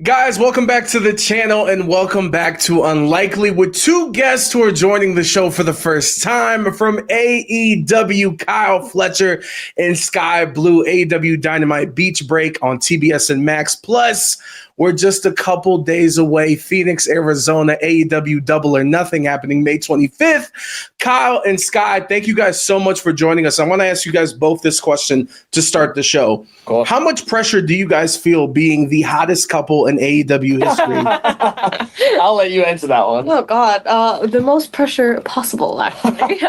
Guys, welcome back to the channel and welcome back to Unlikely with two guests who are joining the show for the first time from AEW, Kyle Fletcher and Skye Blue. AEW Dynamite Beach Break on TBS and Max. Plus, we're just a couple days away. Phoenix, Arizona, AEW Double or Nothing happening May 25th. Kyle and Skye, thank you guys so much for joining us. I want to ask you guys both this question to start the show. Cool. How much pressure do you guys feel being the hottest couple in AEW history? I'll let you answer that one. Oh, God. The most pressure possible, actually.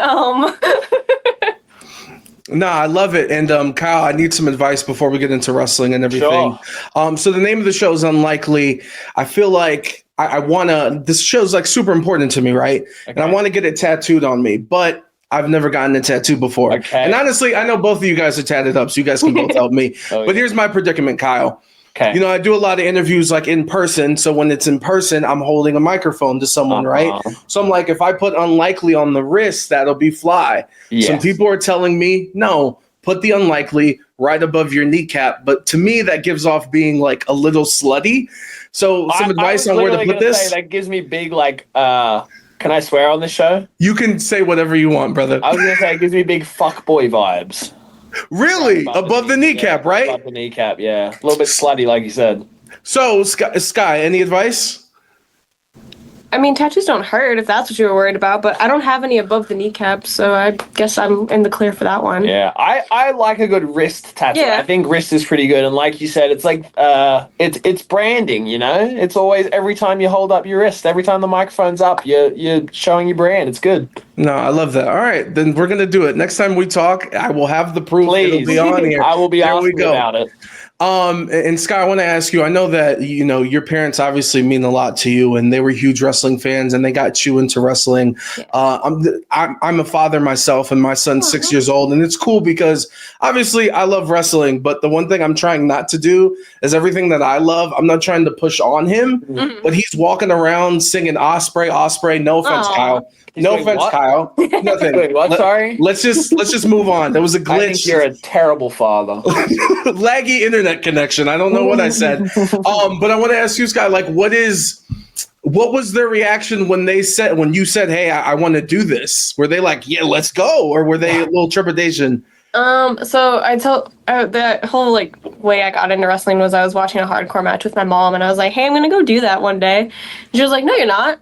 No, I love it. And Kyle, I need some advice before we get into wrestling and everything. Sure. So the name of the show is Unlikely. I feel like I want to, this show's like super important to me, right? Okay. And I want to get it tattooed on me, but I've never gotten a tattoo before. Okay. And honestly, I know both of you guys are tatted up, so you guys can both help me. But here's my predicament, Kyle. Okay. You know, I do a lot of interviews like in person. So when it's in person, I'm holding a microphone to someone, right? So I'm like, if I put Unlikely on the wrist, that'll be fly. Yes. Some people are telling me, no, put the Unlikely right above your kneecap. But to me, that gives off being like a little slutty. So some advice on where to put this? That gives me big like, can I swear on this show? You can say whatever you want, brother. I was going to say it gives me big fuckboy vibes. Really? Above the kneecap, right? Above the kneecap, yeah. A little bit slutty, like you said. So, Skye, any advice? I mean, tattoos don't hurt if that's what you were worried about, but I don't have any above the kneecap, so I guess I'm in the clear for that one. Yeah, I like a good wrist tattoo. Yeah. I think wrist is pretty good, and like you said, it's like it's branding, you know? It's always every time you hold up your wrist, every time the microphone's up, you're showing your brand. It's good. No, I love that. All right, then we're gonna do it. Next time we talk, I will have the proof. Please. It'll be on here. I will be asking about it. And Skye, I want to ask you, I know that, you know, your parents obviously mean a lot to you and they were huge wrestling fans and they got you into wrestling. Yeah. I'm a father myself and my son's 6 years old, and it's cool because obviously I love wrestling, but the one thing I'm trying not to do is everything that I love, I'm not trying to push on him, but he's walking around singing Ospreay. No offense, Kyle. No offense, what? Kyle. Nothing. Wait, what? Sorry. Let's just move on. There was a glitch. I think you're a terrible father. Laggy internet connection. I don't know what I said. But I want to ask you, Skye, like, what was their reaction when you said, "Hey, I want to do this"? Were they like, "Yeah, let's go," or were they a little trepidation? So I tell the whole like way I got into wrestling was I was watching a hardcore match with my mom, and I was like, "Hey, I'm gonna go do that one day." And she was like, "No, you're not."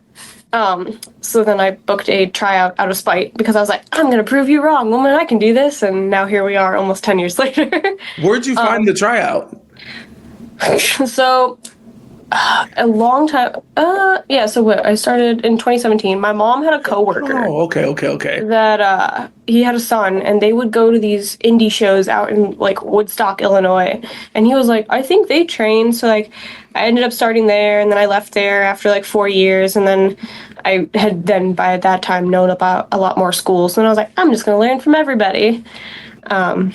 So then I booked a tryout out of spite because I was like, I'm going to prove you wrong, woman, I can do this. And now here we are almost 10 years later. Where'd you find the tryout? So a long time. I started in 2017. My mom had a coworker. Oh, okay. That he had a son, and they would go to these indie shows out in like Woodstock, Illinois. And he was like, I think they train. So like, I ended up starting there, and then I left there after like 4 years, and then I had then by that time known about a lot more schools. And I was like, I'm just gonna learn from everybody. But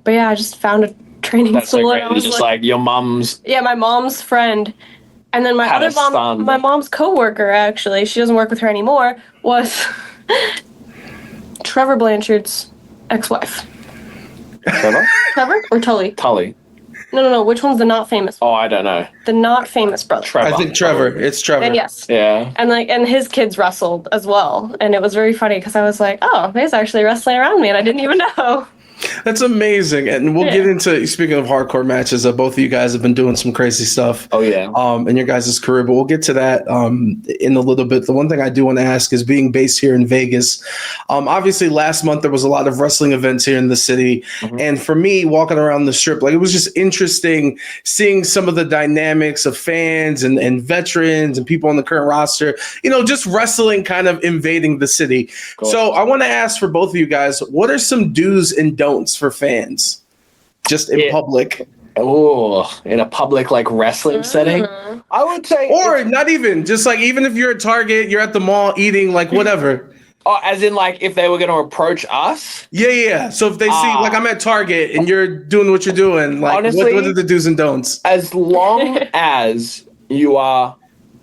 yeah, I just found a training school. That's so great. Just like your mom's. Yeah, my mom's friend. And then my other mom, my mom's coworker, actually, she doesn't work with her anymore, was Trevor Blanchard's ex-wife. Trevor or Tully? Tully. No. Which one's the not famous one? Oh, I don't know. The not famous brother. Trevor. I think Trevor. It's Trevor. And yes. Yeah. And his kids wrestled as well, and it was very funny because I was like, oh, he's actually wrestling around me, and I didn't even know. That's amazing. And we'll get into, speaking of hardcore matches, both of you guys have been doing some crazy stuff. Oh, yeah. In your guys' career, but we'll get to that in a little bit. The one thing I do want to ask is being based here in Vegas. Obviously, last month there was a lot of wrestling events here in the city. Mm-hmm. And for me, walking around the strip, like it was just interesting seeing some of the dynamics of fans and veterans and people on the current roster, you know, just wrestling kind of invading the city. Cool. So I want to ask for both of you guys, what are some do's and don'ts for fans just in public? Oh, in a public like wrestling setting, I would say, or not even just like, even if you're at Target, you're at the mall eating, like whatever. Oh, as in like if they were going to approach us? Yeah. So if they see, like I'm at Target and you're doing what you're doing, like honestly, what are the do's and don'ts? As long as you are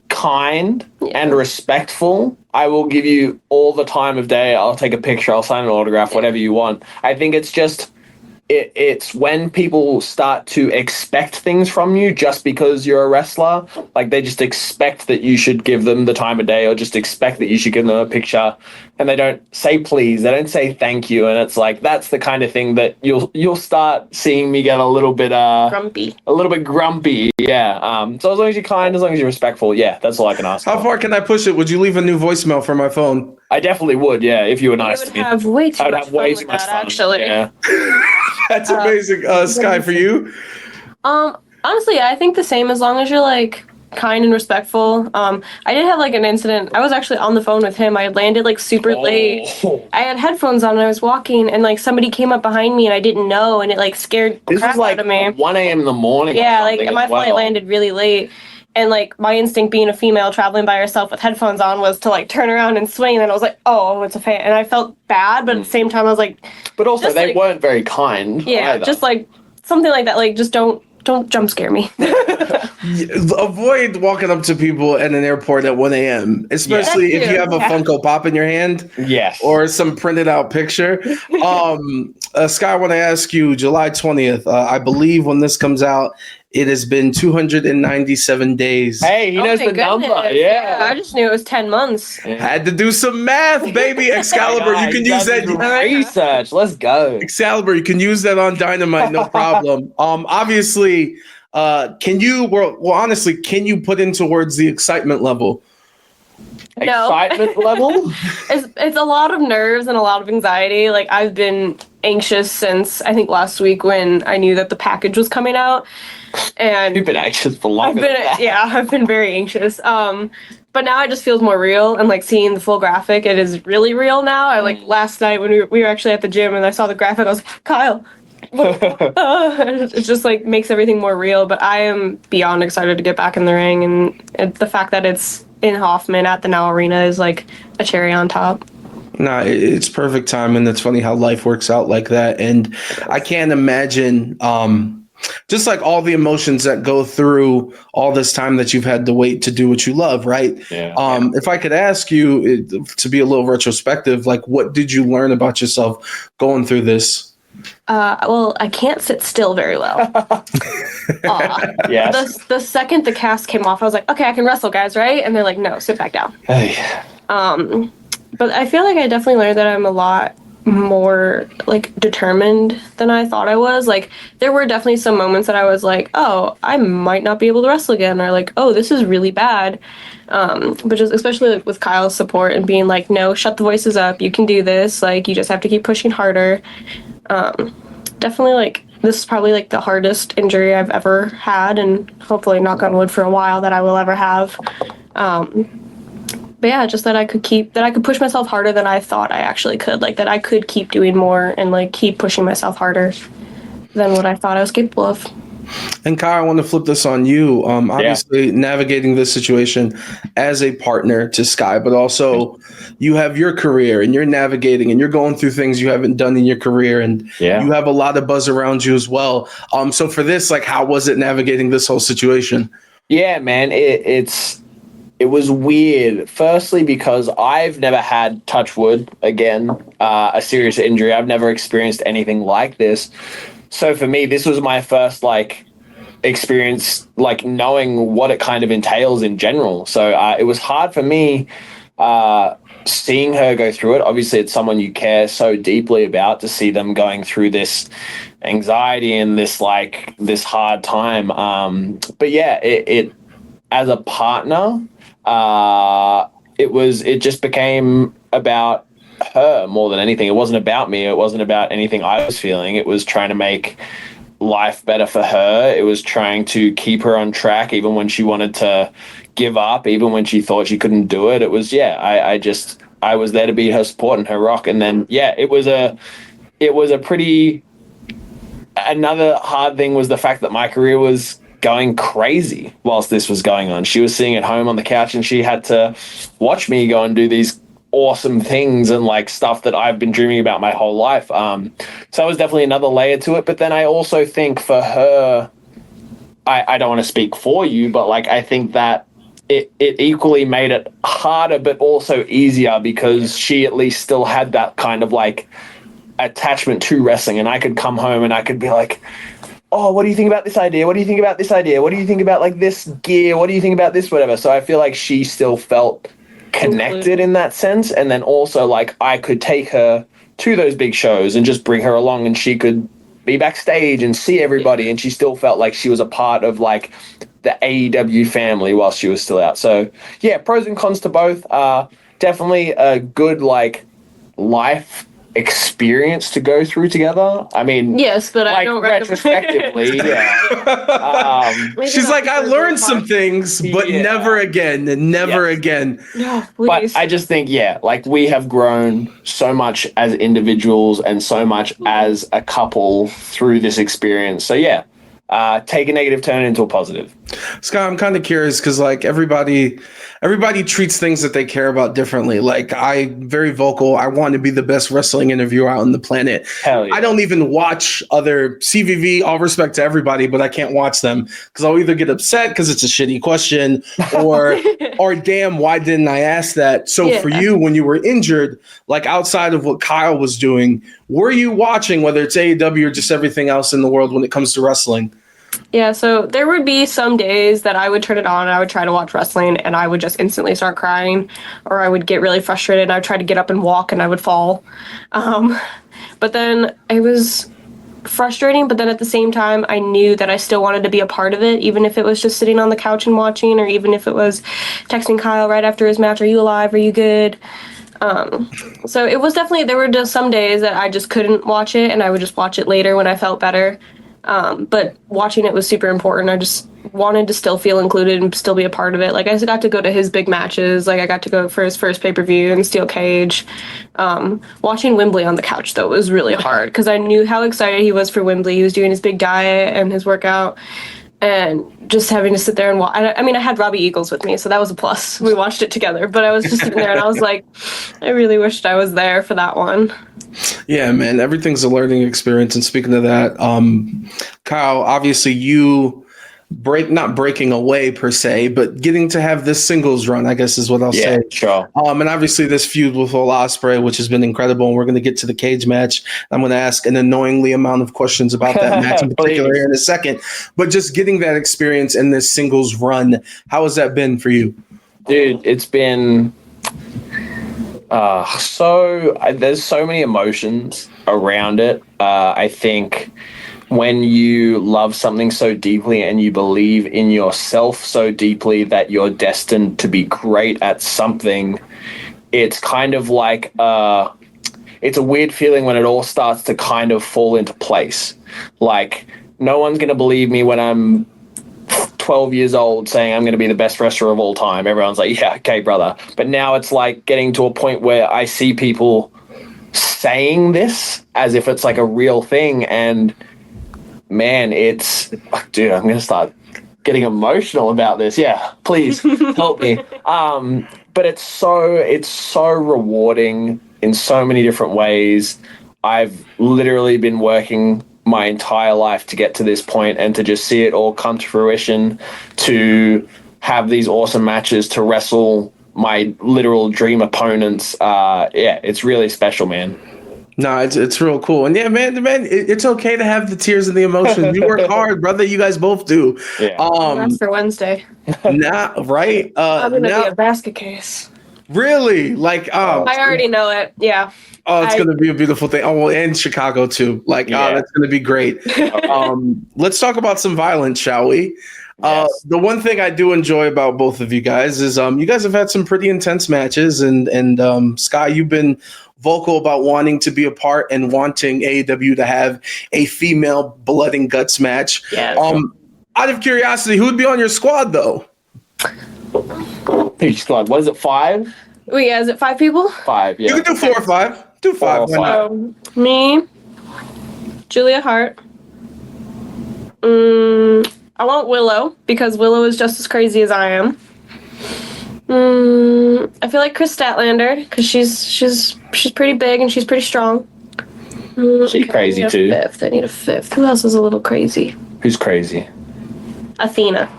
kind and respectful, I will give you all the time of day. I'll take a picture, I'll sign an autograph, whatever you want. I think it's just it's when people start to expect things from you just because you're a wrestler. Like, they just expect that you should give them the time of day, or just expect that you should give them a picture, and they don't say please, they don't say thank you, and it's like, that's the kind of thing that you'll start seeing me get a little bit grumpy. Yeah. So as long as you're kind, as long as you're respectful, yeah, that's all I can ask. How far can I push it? Would you leave a new voicemail for my phone? I definitely would, yeah, if you were nice to me. I would have way too much fun, actually. Yeah. That's amazing. Skye, for you? Honestly, I think the same, as long as you're like kind and respectful. I did have like an incident. I was actually on the phone with him. I had landed like super late. I had headphones on and I was walking, and like somebody came up behind me and I didn't know, and it like scared the crap out of me. 1 a.m. in the morning. Yeah, like my flight landed really late. And, like, my instinct being a female traveling by herself with headphones on was to, like, turn around and swing. And I was like, oh, it's a fan. And I felt bad, but at the same time, I was like... But also, they weren't very kind. Yeah, either. Just, like, something like that. Like, just don't jump scare me. Avoid walking up to people at an airport at 1 a.m., especially if you have a Funko Pop in your hand. Yes. Or some printed out picture. Skye, I want to ask you, July 20th, I believe when this comes out, it has been 297 days. Hey, he knows the number. Yeah. I just knew it was 10 months. Yeah. Had to do some math, baby. Excalibur, you can use that. Research. Let's go. Excalibur, you can use that on Dynamite, no problem. Obviously, can you put into words the excitement level? Excitement level? It's a lot of nerves and a lot of anxiety. Like, I've been anxious since, I think, last week when I knew that the package was coming out. And you've been anxious for longer than that. Yeah, I've been very anxious. But now it just feels more real, and like seeing the full graphic, it is really real now. I like last night when we were actually at the gym and I saw the graphic, I was like, Kyle. It just like makes everything more real. But I am beyond excited to get back in the ring, and the fact that it's in Hoffman at the Now Arena is like a cherry on top. Nah, it's perfect time, and it's funny how life works out like that. And I can't imagine just like all the emotions that go through all this time that you've had to wait to do what you love, right? Yeah. If I could ask you to be a little retrospective, like what did you learn about yourself going through this? Well, I can't sit still very well. Yes. The second the cast came off, I was like, okay, I can wrestle, guys, right? And they're like, no, sit back down. Hey. But I feel like I definitely learned that I'm a lot more like determined than I thought I was. Like, there were definitely some moments that I was like, oh, I might not be able to wrestle again, or like, oh, this is really bad. But just especially like, with Kyle's support and being like, no, shut the voices up, you can do this, like, you just have to keep pushing harder. Definitely like this is probably like the hardest injury I've ever had, and hopefully, knock on wood, for a while that I will ever have. But yeah, just that I could push myself harder than I thought I actually could. Like, that I could keep doing more and like keep pushing myself harder than what I thought I was capable of. And Kyle, I want to flip this on you. Obviously, navigating this situation as a partner to Skye, but also you have your career and you're navigating and you're going through things you haven't done in your career, and you have a lot of buzz around you as well. So for this, like, how was it navigating this whole situation? Yeah, man, it was weird. Firstly, because I've never had, touch wood again, a serious injury. I've never experienced anything like this. So for me, this was my first like experience, like knowing what it kind of entails in general. So it was hard for me seeing her go through it. Obviously, it's someone you care so deeply about, to see them going through this anxiety and this hard time. But yeah, it as a partner, it just became about her more than anything. It wasn't about me. It wasn't about anything I was feeling. It was trying to make life better for her. It was trying to keep her on track, even when she wanted to give up, even when she thought she couldn't do it. It was, I was there to be her support and her rock. And then, it was a pretty, another hard thing was the fact that my career was going crazy whilst this was going on. She was sitting at home on the couch and she had to watch me go and do these awesome things and like stuff that I've been dreaming about my whole life. So it was definitely another layer to it. But then I also think for her, I don't want to speak for you, but like I think that it equally made it harder but also easier, because she at least still had that kind of like attachment to wrestling, and I could come home and I could be like, oh, what do you think about this idea? What do you think about this idea? What do you think about like this gear? What do you think about this, whatever? So I feel like she still felt connected in that sense. And then also like I could take her to those big shows and just bring her along, and she could be backstage and see everybody, and she still felt like she was a part of like the AEW family while she was still out. So yeah, pros and cons to both. Definitely a good like life experience to go through together. I mean, yes, but like, I don't retrospectively, yeah. She's like, I learned some things, but never again, and never again. No, please. But I just think, yeah, like we have grown so much as individuals and so much as a couple through this experience. So yeah, take a negative, turn it into a positive. Scott, I'm kind of curious because like everybody treats things that they care about differently. Like I'm very vocal. I want to be the best wrestling interviewer out on the planet. Hell yeah. I don't even watch other CVV. All respect to everybody, but I can't watch them because I'll either get upset because it's a shitty question, or damn, why didn't I ask that? So for you, when you were injured, like outside of what Kyle was doing, were you watching whether it's AEW or just everything else in the world when it comes to wrestling? Yeah, so there would be some days that I would turn it on and I would try to watch wrestling and I would just instantly start crying, or I would get really frustrated and I would try to get up and walk and I would fall. But then it was frustrating, but then at the same time, I knew that I still wanted to be a part of it, even if it was just sitting on the couch and watching, or even if it was texting Kyle right after his match, are you alive? Are you good? So it was definitely, there were just some days that I just couldn't watch it and I would just watch it later when I felt better. But watching it was super important. I just wanted to still feel included and still be a part of it. Like I got to go to his big matches. Like I got to go for his first pay-per-view in Steel Cage. Watching Wembley on the couch though was really hard because I knew how excited he was for Wembley. He was doing his big diet and his workout, and just having to sit there and watch. I mean, I had Robbie Eagles with me, so that was a plus. We watched it together, but I was just sitting there and I was like, I really wished I was there for that one. Yeah, man, everything's a learning experience. And speaking of that, Kyle, obviously you not breaking away per se, but getting to have this singles run, I guess is what I'll say. Sure. And obviously this feud with Will Ospreay, which has been incredible. And we're going to get to the cage match. I'm going to ask an annoyingly amount of questions about that match in particular here in a second. But just getting that experience in this singles run, how has that been for you? Dude, it's been... there's so many emotions around it. I think when you love something so deeply and you believe in yourself so deeply that you're destined to be great at something, it's kind of like it's a weird feeling when it all starts to kind of fall into place. Like, no one's going to believe me when I'm 12 years old saying I'm going to be the best wrestler of all time. Everyone's like, yeah, okay, brother. But now it's like getting to a point where I see people saying this as if it's like a real thing. And man, dude, I'm going to start getting emotional about this. Yeah, please help me. But it's so rewarding in so many different ways. I've literally been working my entire life to get to this point, and to just see it all come to fruition, to have these awesome matches, to wrestle my literal dream opponents. It's really special, man. No, it's real cool. And yeah, man, it's okay to have the tears and the emotions. You work hard, brother. You guys both do. Yeah. That's for Wednesday. Right? I'm going to be a basket case. Really? Like, I already know it. Yeah. Oh, it's going to be a beautiful thing. Oh, well, and Chicago too. Like, that's going to be great. Let's talk about some violence, shall we? Yes. The one thing I do enjoy about both of you guys is you guys have had some pretty intense matches, and Skye, you've been vocal about wanting to be a part and wanting AEW to have a female blood and guts match. Yes. Out of curiosity, who would be on your squad though? Each squad. What is it, 5? Oh, yeah, is it 5 people? 5, yeah. You can do 4 or 5. Do 5. Me, Julia Hart. I want Willow because Willow is just as crazy as I am. I feel like Chris Statlander because she's pretty big and she's pretty strong. She's crazy too. I need a fifth. Who else is a little crazy? Who's crazy? Athena.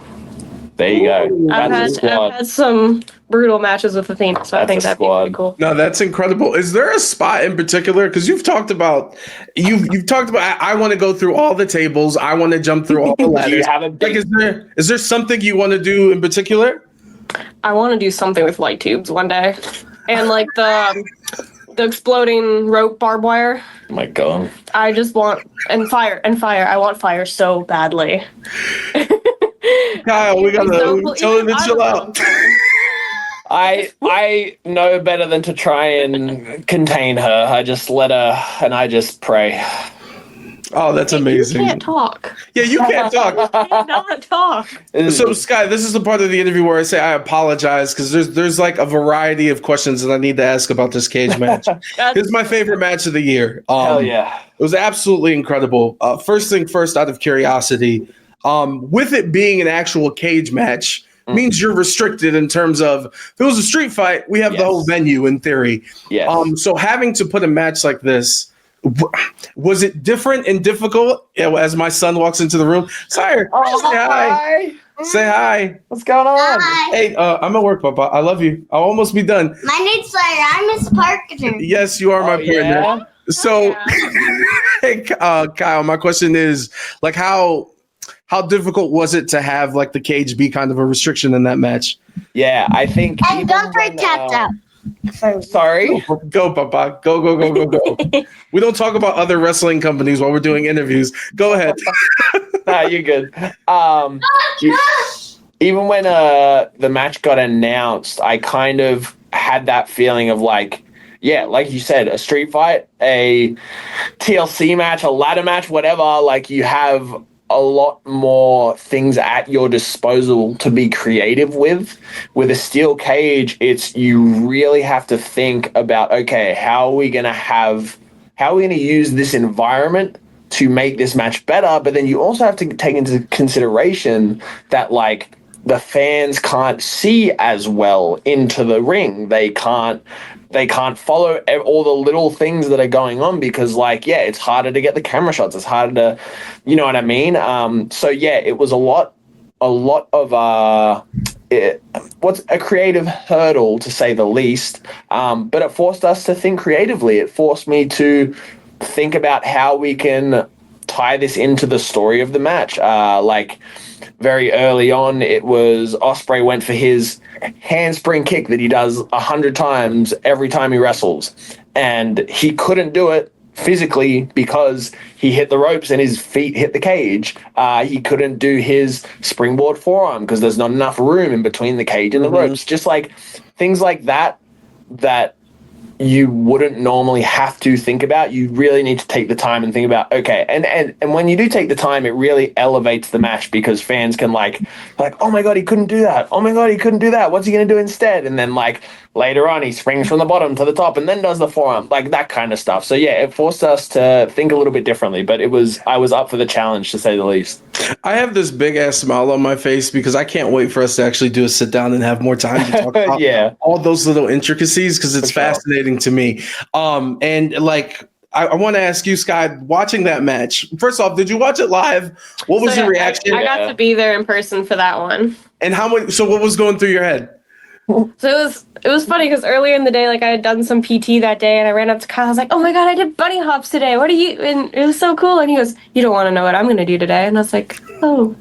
There you go. I've had some brutal matches with Athena, so I think that'd be pretty cool. No, that's incredible. Is there a spot in particular? Because you've talked about I want to go through all the tables. I want to jump through all the ladders. Do you have a big... is there something you want to do in particular? I want to do something with light tubes one day, and like the exploding rope barbed wire. Oh my god! I just want fire. I want fire so badly. Kyle, we gotta tell him to chill out. I know better than to try and contain her. I just let her, and I just pray. Oh, that's amazing. You can't talk. Yeah, you can't talk. You cannot talk. So, Skye, this is the part of the interview where I say I apologize because there's like a variety of questions that I need to ask about this cage match. This is my favorite match of the year. Hell yeah. It was absolutely incredible. First thing first, out of curiosity, with it being an actual cage match, means you're restricted in terms of if it was a street fight, we have the whole venue in theory. Yes. So having to put a match like this, was it different and difficult? As my son walks into the room, Sire, say hi. Say hi. What's going on? Hi. Hey, I'm at work, Papa. I love you. I'll almost be done. My name's Fletcher. I'm Miss Parker. Yes, you are my partner. Yeah? So, hey, Kyle, my question is, like, how difficult was it to have like the cage be kind of a restriction in that match? Yeah, I think. And don't break tapped out. Sorry. Go, Papa. Go. We don't talk about other wrestling companies while we're doing interviews. Go ahead. Nah, you're good. Even when the match got announced, I kind of had that feeling of like, yeah, like you said, a street fight, a TLC match, a ladder match, whatever. Like you have a lot more things at your disposal to be creative with. With a steel cage, you really have to think about, okay, how are we going to use this environment to make this match better? But then you also have to take into consideration that like the fans can't see as well into the ring. They can't follow all the little things that are going on because, like, yeah, it's harder to get the camera shots. It's harder to, you know what I mean? So, yeah, it was a lot of what's a creative hurdle, to say the least. But it forced us to think creatively. It forced me to think about how we can tie this into the story of the match. Like, very early on, it was Ospreay went for his handspring kick that he does 100 times every time he wrestles. And he couldn't do it physically because he hit the ropes and his feet hit the cage. He couldn't do his springboard forearm because there's not enough room in between the cage and the ropes. Just like things like that you wouldn't normally have to think about. You really need to take the time and think about, okay, and when you do take the time, it really elevates the match because fans can like, oh my god, he couldn't do that. Oh my god, he couldn't do that. What's he gonna do instead? And then like later on, he springs from the bottom to the top and then does the forearm, like that kind of stuff. So yeah, it forced us to think a little bit differently. But I was up for the challenge, to say the least. I have this big ass smile on my face because I can't wait for us to actually do a sit down and have more time to talk about all those little intricacies because it's fascinating to me. And like, I want to ask you, Skye, watching that match. First off, did you watch it live? What was your reaction? I got to be there in person for that one. And so what was going through your head? So it was funny because earlier in the day, like I had done some PT that day, and I ran up to Kyle. I was like, "Oh my god, I did bunny hops today. What are you?" And it was so cool. And he goes, "You don't want to know what I'm going to do today." And I was like, "Oh,"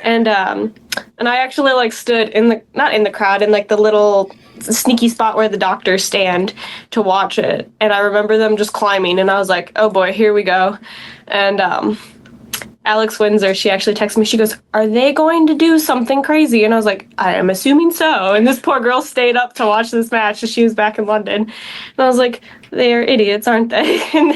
and I actually like stood not in the crowd, in like the little sneaky spot where the doctors stand to watch it. And I remember them just climbing, and I was like, "Oh boy, here we go." And Alex Windsor, she actually texted me. She goes, "Are they going to do something crazy?" And I was like, "I am assuming so." And this poor girl stayed up to watch this match as she was back in London. And I was like, they're idiots, aren't they? And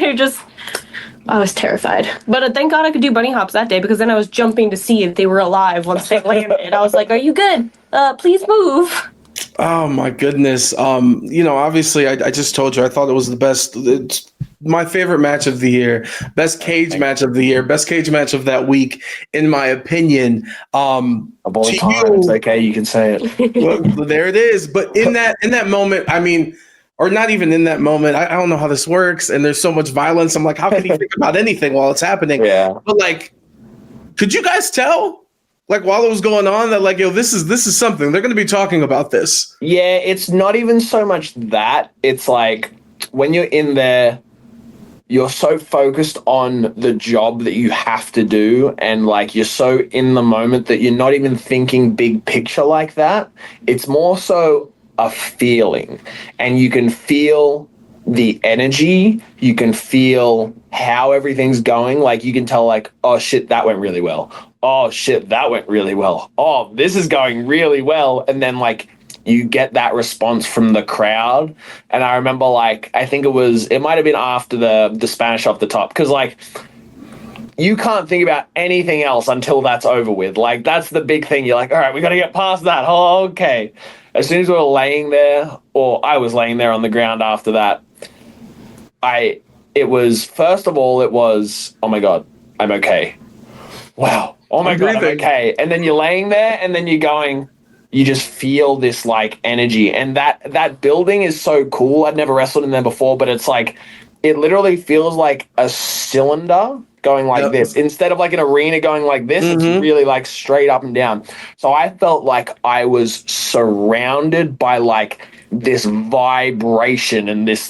I was terrified. But thank God I could do bunny hops that day because then I was jumping to see if they were alive once they landed. I was like, "Are you good? Please move." Oh my goodness. Obviously I just told you I thought it was the best. It's my favorite match of the year, best cage match of the year, best cage match of that week, in my opinion. Of all time, it's okay, you can say it. Well, there it is. But in that moment, I mean, or not even in that moment, I don't know how this works. And there's so much violence. I'm like, how can he think about anything while it's happening? Yeah. But like, could you guys tell? like while it was going on that like, yo, this is something they're going to be talking about this? Yeah, it's not even so much that. It's like when you're in there, you're so focused on the job that you have to do, and like you're so in the moment that you're not even thinking big picture like that. It's more so a feeling, and you can feel the energy, you can feel how everything's going. Like you can tell like, oh shit, that went really well. Oh shit, that went really well. Oh, this is going really well. And then like you get that response from the crowd. And I remember like, I think it might have been after the Spanish off the top, because like you can't think about anything else until that's over with. Like that's the big thing. You're like, all right, we got to get past that. Oh, okay. As soon as we were laying there, or I was laying there on the ground after that, first of all, it was, oh my God, I'm okay. Wow. Oh my God, I'm okay. And then you're laying there and then you're going, you just feel this like energy, and that building is so cool. I'd never wrestled in there before, but it's like it literally feels like a cylinder going like this instead of like an arena going like this. It's really like straight up and down. So I felt like I was surrounded by like this vibration and this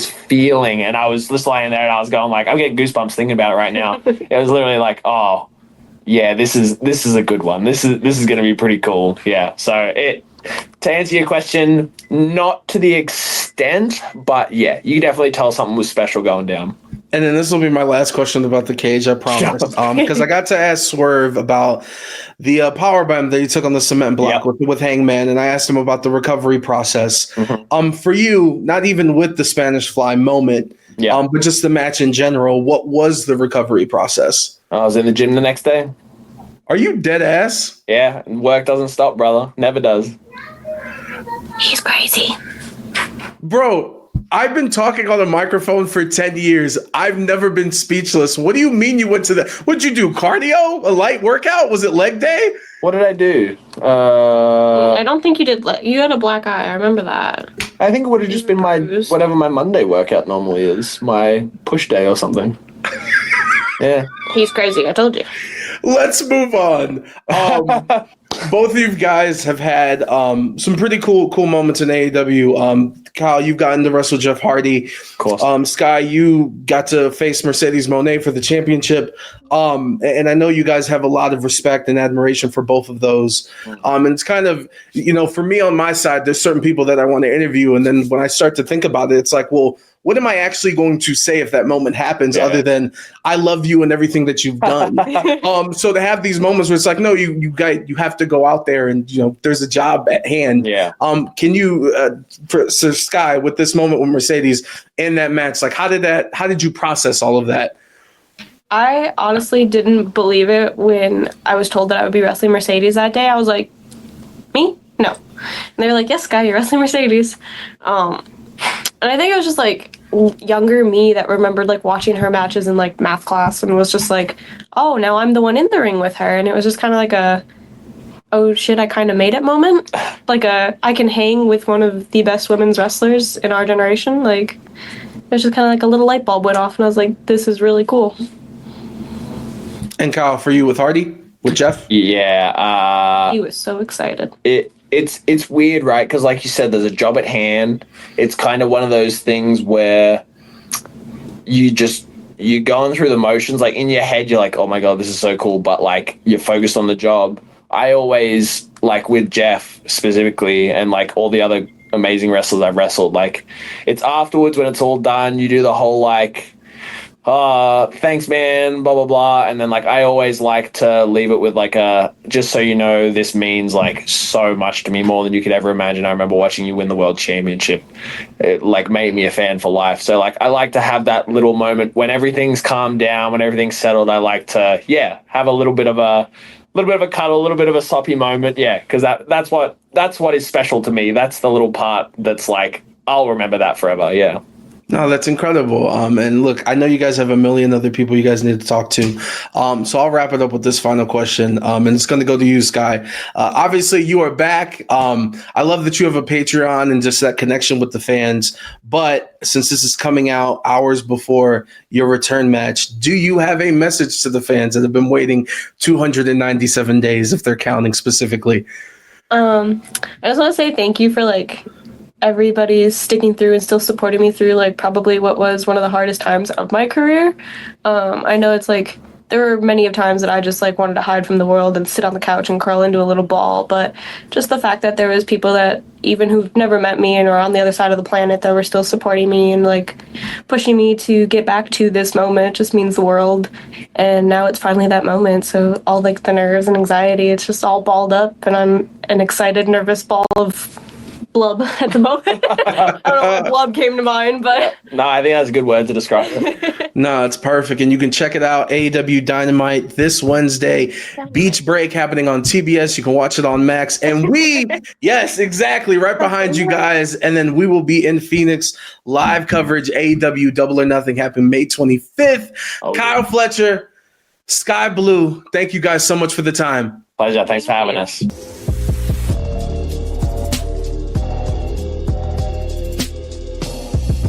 feeling, and I was just lying there and I was going like, I'm getting goosebumps thinking about it right now. It was literally like, oh yeah, this is a good one. This is going to be pretty cool. Yeah. So to answer your question, not to the extent, but yeah, you can definitely tell something was special going down. And then this will be my last question about the cage, I promise. Because I got to ask Swerve about the powerbomb that he took on the cement block with Hangman, and I asked him about the recovery process. For you, not even with the Spanish Fly moment, but just the match in general, what was the recovery process? I was in the gym the next day. Are you dead ass? Yeah, work doesn't stop, brother. Never does. He's crazy. Bro, I've been talking on a microphone for 10 years. I've never been speechless. What do you mean you went to the... What'd you do, cardio? A light workout? Was it leg day? What did I do? I don't think you did. You had a black eye. I remember that. I think it would have just been my Monday workout normally is, my push day or something. Yeah. He's crazy. I told you. Let's move on. Both of you guys have had some pretty cool moments in AEW. Kyle, you've gotten to wrestle Jeff Hardy. Of course. Skye, you got to face Mercedes Moné for the championship. And I know you guys have a lot of respect and admiration for both of those. And it's kind of, for me on my side, there's certain people that I want to interview. And then when I start to think about it, it's like, well, what am I actually going to say if that moment happens other than I love you and everything that you've done? So to have these moments where it's like, no, you have to go out there and, there's a job at hand. Yeah. Can you, for Skye, with this moment with Mercedes in that match, like how did you process all of that? I honestly didn't believe it when I was told that I would be wrestling Mercedes that day. I was like, me? No. And they were like, yes, Skye, you're wrestling Mercedes. And I think it was just like younger me that remembered like watching her matches in like math class and was just like, oh, now I'm the one in the ring with her. And it was just kind of like a, oh shit, I kind of made it moment. Like I can hang with one of the best women's wrestlers in our generation. Like it was just kind of like a little light bulb went off and I was like, this is really cool. And Kyle, for you with Hardy, with Jeff? Yeah. He was so excited. It's weird, right? Because like you said, there's a job at hand. It's kind of one of those things where you're going through the motions. Like in your head, you're like, oh my God, this is so cool. But like you're focused on the job. I always, like with Jeff specifically and like all the other amazing wrestlers I've wrestled, like it's afterwards when it's all done, you do the whole like, thanks man, blah blah blah, and then like I always like to leave it with like just so you know, this means like so much to me, more than you could ever imagine. I remember watching you win the world championship. It like made me a fan for life. So like I like to have that little moment when everything's calmed down, when everything's settled. I like to have a little bit of a cuddle, a little bit of a soppy moment, because that's what is special to me. That's the little part that's like I'll remember that forever. No, that's incredible. And look, I know you guys have a million other people you guys need to talk to. So I'll wrap it up with this final question. And it's going to go to you, Skye. Obviously, you are back. I love that you have a Patreon and just that connection with the fans. But since this is coming out hours before your return match, do you have a message to the fans that have been waiting 297 days, if they're counting specifically? I just want to say thank you for everybody is sticking through and still supporting me through probably what was one of the hardest times of my career. I know it's there were many of times that I just wanted to hide from the world and sit on the couch and curl into a little ball, but just the fact that there was people that even who've never met me and are on the other side of the planet that were still supporting me and pushing me to get back to this moment just means the world. And now it's finally that moment, so all the nerves and anxiety, it's just all balled up, and I'm an excited, nervous ball of blub at the moment. I don't know what blub came to mind, but no, I think that's a good word to describe it. No, it's perfect. And you can check it out, AEW Dynamite this Wednesday. Beach Break happening on TBS. You can watch it on Max. And yes, exactly, right behind you guys. And then we will be in Phoenix, live coverage, AEW Double or Nothing, happening May 25th. Kyle Fletcher, Skye Blue, thank you guys so much for the time. Pleasure. Thanks for having us.